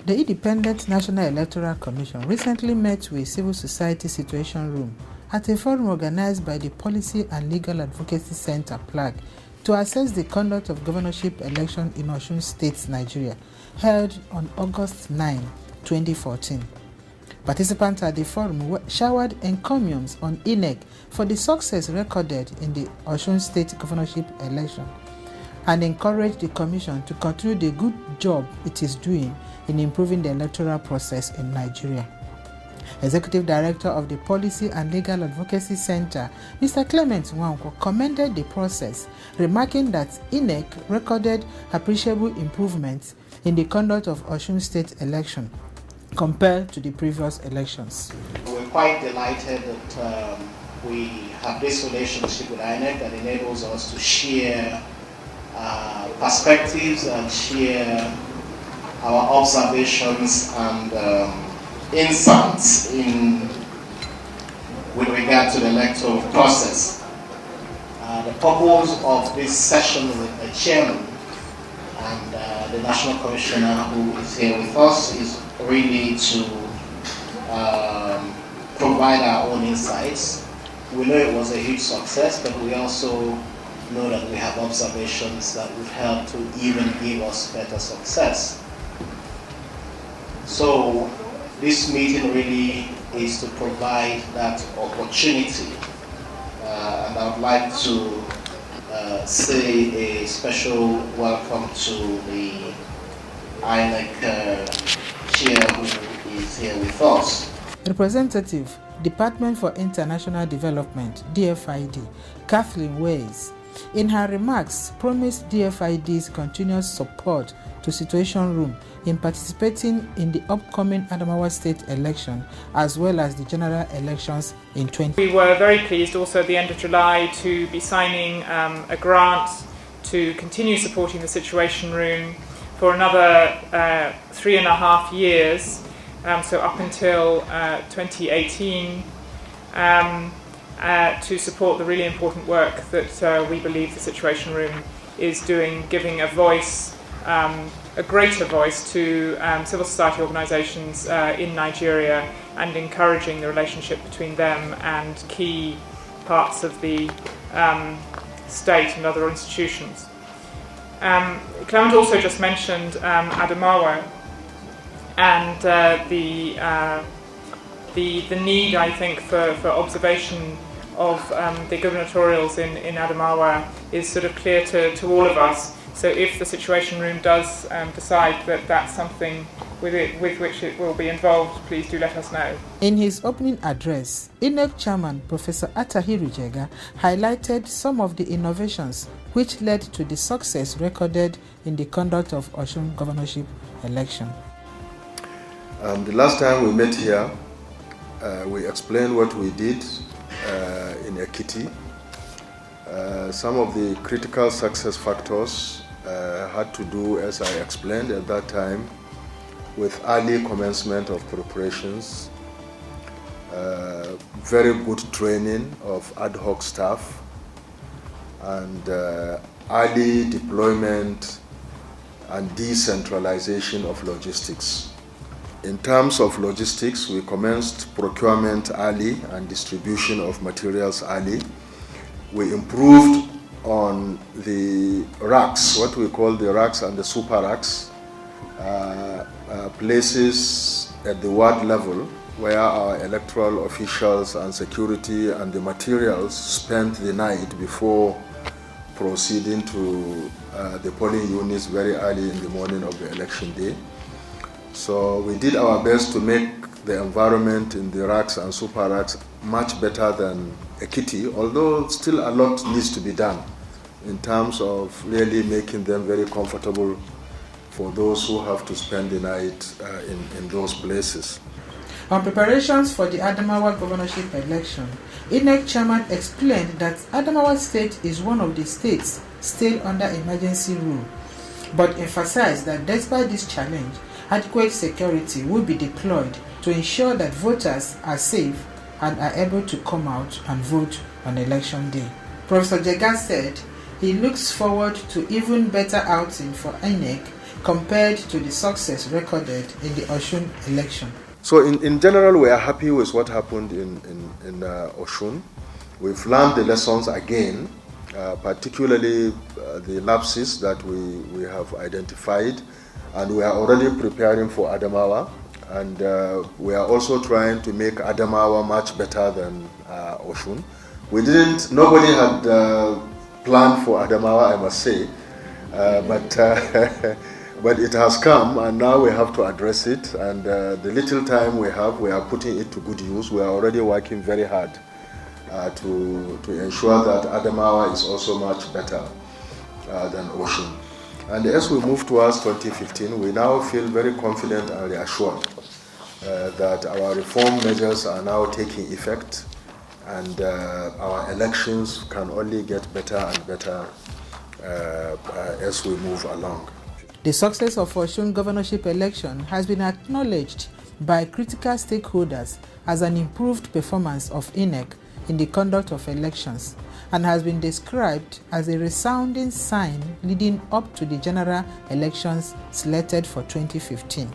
The Independent National Electoral Commission recently met with Civil Society Situation Room at a forum organized by the Policy and Legal Advocacy Center (PLAG) to assess the conduct of governorship election in Osun State, Nigeria, held on August 9, 2014. Participants at the forum showered encomiums on INEC for the success recorded in the Osun State governorship election and encouraged the Commission to continue the good job it is doing in improving the electoral process in Nigeria. Executive Director of the Policy and Legal Advocacy Center, Mr. Clement Nwankwo, commended the process, remarking that INEC recorded appreciable improvements in the conduct of Osun State election compared to the previous elections. We're quite delighted that we have this relationship with INEC that enables us to share perspectives and share our observations and insights with regard to the electoral process. The purpose of this session with the chairman and the National Commissioner who is here with us is really to provide our own insights. We know it was a huge success, but we also know that we have observations that would help to even give us better success. So this meeting really is to provide that opportunity, and I would like to say a special welcome to the INEC chair who is here with us. Representative, Department for International Development, DFID, Kathleen Weiss, in her remarks, promised DFID's continuous support to Situation Room in participating in the upcoming Adamawa State election as well as the general elections in 2020. We were very pleased also at the end of July to be signing a grant to continue supporting the Situation Room for another 3.5 years, so up until 2018. To support the really important work that we believe the Situation Room is doing, giving a voice, a greater voice to civil society organisations in Nigeria and encouraging the relationship between them and key parts of the state and other institutions. Clement also just mentioned Adamawa and the need, I think, for observation of the gubernatorials in Adamawa is sort of clear to all of us. So if the Situation Room does decide that that's something with which it will be involved, please do let us know. In his opening address, INEC Chairman Professor Atahiru Jega highlighted some of the innovations which led to the success recorded in the conduct of Osun governorship election. The last time we met here, we explained what we did in Ekiti. Some of the critical success factors had to do, as I explained at that time, with early commencement of preparations, very good training of ad hoc staff, and early deployment and decentralization of logistics. In terms of logistics, we commenced procurement early and distribution of materials early. We improved on the racks, what we call the racks and the super racks, places at the ward level where our electoral officials and security and the materials spent the night before proceeding to the polling units very early in the morning of the election day. So we did our best to make the environment in the racks and super racks much better than Ekiti, although still a lot needs to be done in terms of really making them very comfortable for those who have to spend the night in those places. On preparations for the Adamawa governorship election, INEC Chairman explained that Adamawa State is one of the states still under emergency rule, but emphasized that despite this challenge, adequate security will be deployed to ensure that voters are safe and are able to come out and vote on election day. Professor Jega said he looks forward to even better outing for INEC compared to the success recorded in the Osun election? So in general, we are happy with what happened in Osun. We've learned the lessons again, particularly the lapses that we have identified, and we are already preparing for Adamawa, and we are also trying to make Adamawa much better than Osun. Nobody had planned for Adamawa, I must say, but it has come, and now we have to address it, and the little time we have, we are putting it to good use. We are already working very hard to ensure that Adamawa is also much better than Osun. And as we move towards 2015, we now feel very confident and reassured that our reform measures are now taking effect, and our elections can only get better and better as we move along. The success of Osun governorship election has been acknowledged by critical stakeholders as an improved performance of INEC in the conduct of elections, and has been described as a resounding sign leading up to the general elections slated for 2015.